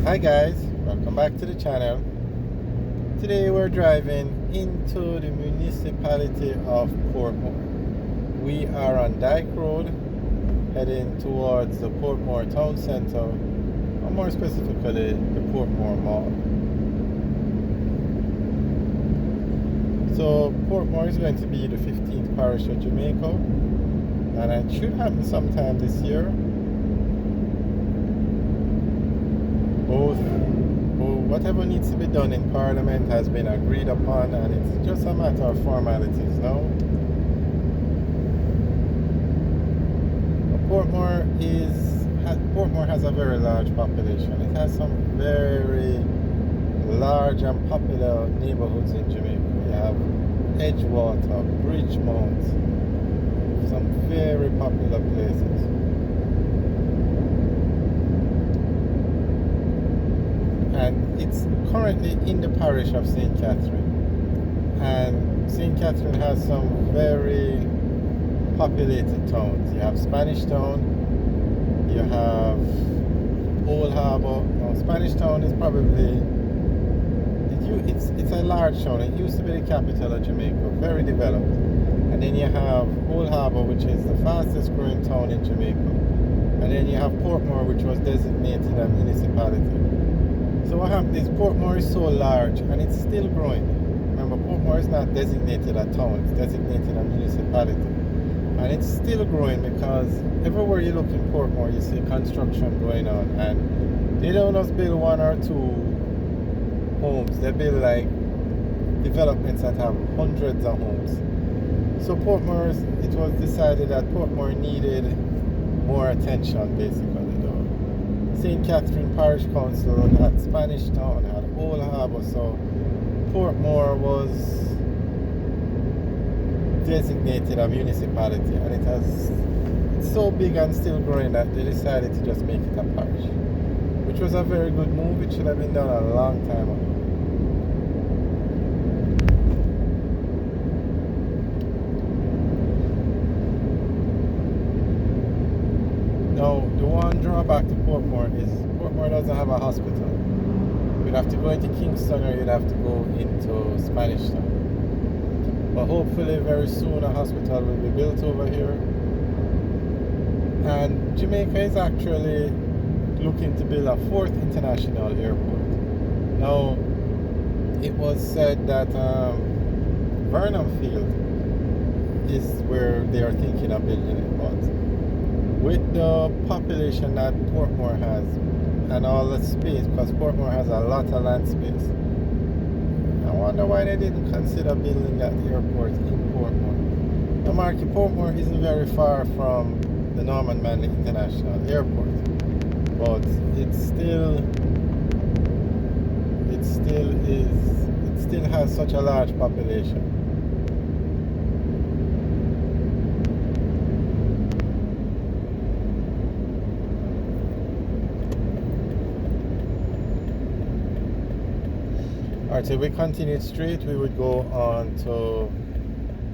Hi guys, welcome back to the channel. Today we're driving into the municipality of Portmore. We are on Dyke Road heading towards the Portmore town centre, or more specifically the Portmore Mall. So Portmore is going to be the 15th Parish of Jamaica, and it should happen sometime this year. Whatever needs to be done in Parliament has been agreed upon, and it's just a matter of formalities now. Portmore has a very large population. It has some very large and popular neighborhoods in Jamaica. You have Edgewater, Bridgemount, some very popular places. And it's currently in the parish of St. Catherine. And St. Catherine has some very populated towns. You have Spanish Town, you have Old Harbour. Now, Spanish Town is probably, it's a large town. It used to be the capital of Jamaica, very developed. And then you have Old Harbour, which is the fastest growing town in Jamaica. And then you have Portmore, which was designated a municipality. So what happened is Portmore is so large and it's still growing. Remember, Portmore is not designated a town, it's designated a municipality. And it's still growing because everywhere you look in Portmore, you see construction going on. And they don't just build one or two homes, they build like developments that have hundreds of homes. So Portmore, it was decided that Portmore needed more attention basically. St. Catherine Parish Council had Spanish Town, had Old Harbour, so Portmore was designated a municipality, and it's so big and still growing that they decided to just make it a parish, which was a very good move. It should have been done a long time ago. Now, the one drawback to Portmore is Portmore doesn't have a hospital. You'd have to go into Kingston or you'd have to go into Spanish Town. But hopefully very soon a hospital will be built over here. And Jamaica is actually looking to build a 4th international airport. Now, it was said that Vernon Field is where they are thinking of building it, but with the population that Portmore has and all the space, because Portmore has a lot of land space, I wonder why they didn't consider building that airport in Portmore. Now, Marky, Portmore isn't very far from the Norman Manley International Airport, but it still has such a large population. Alright, so if we continued straight, we would go on to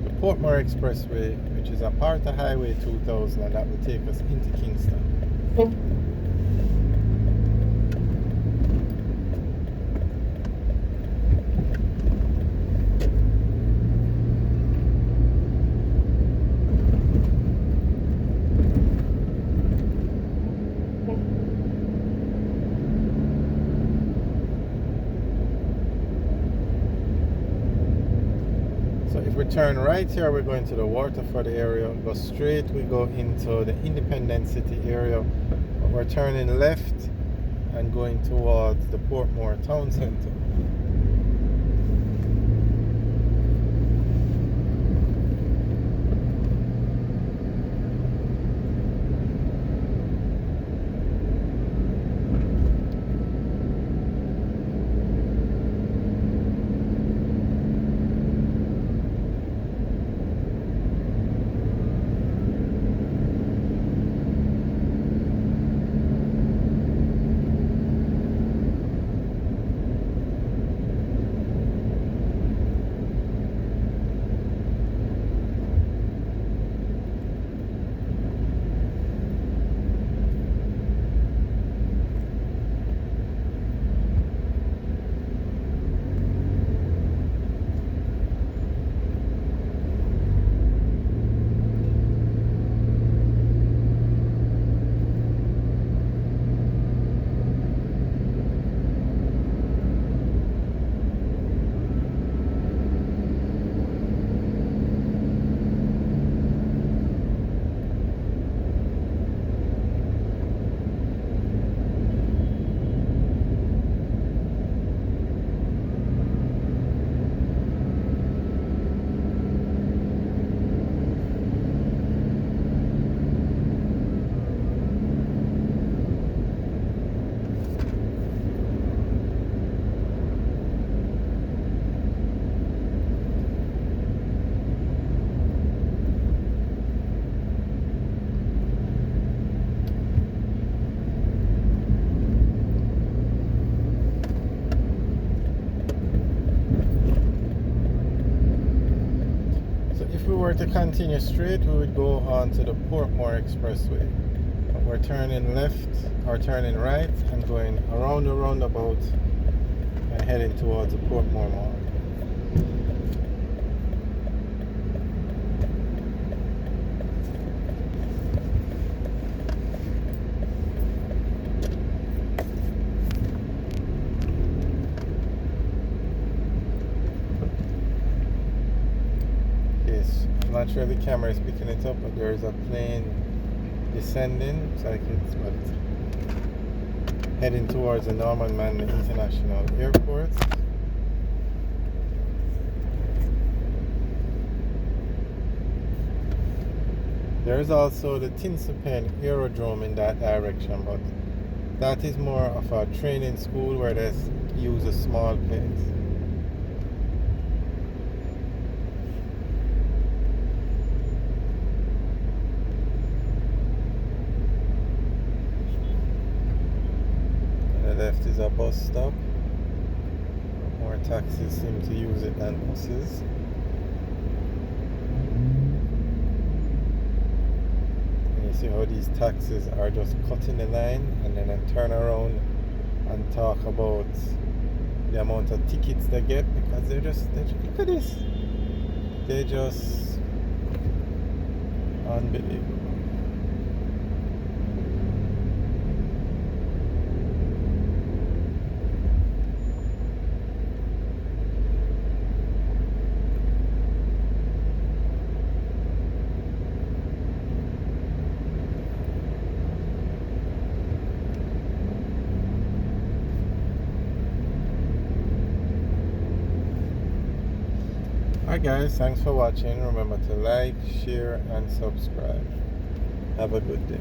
the Portmore Expressway, which is a part of Highway 2000, and that will take us into Kingston. Turn right here, we're going to the Waterford area. Go straight, we go into the Independent City area. We're turning left and going towards the Portmore town centre. were to continue straight, we would go on to the Portmore Expressway. But we're turning left or turning right and going around the roundabout and heading towards the Portmore Mall. Yes, I'm not sure if the camera is picking it up, but there is a plane descending. It's like it's heading towards the Norman Manley International Airport. There is also the Tinsipen Aerodrome in that direction, but that is more of a training school where they use a small planes. On the left is a bus stop. More taxis seem to use it than buses. See how these taxis are just cutting the line and then turn around and talk about the amount of tickets they get, because they're just look at this, they're just unbelievable. Alright guys, thanks for watching. Remember to like, share and subscribe. Have a good day.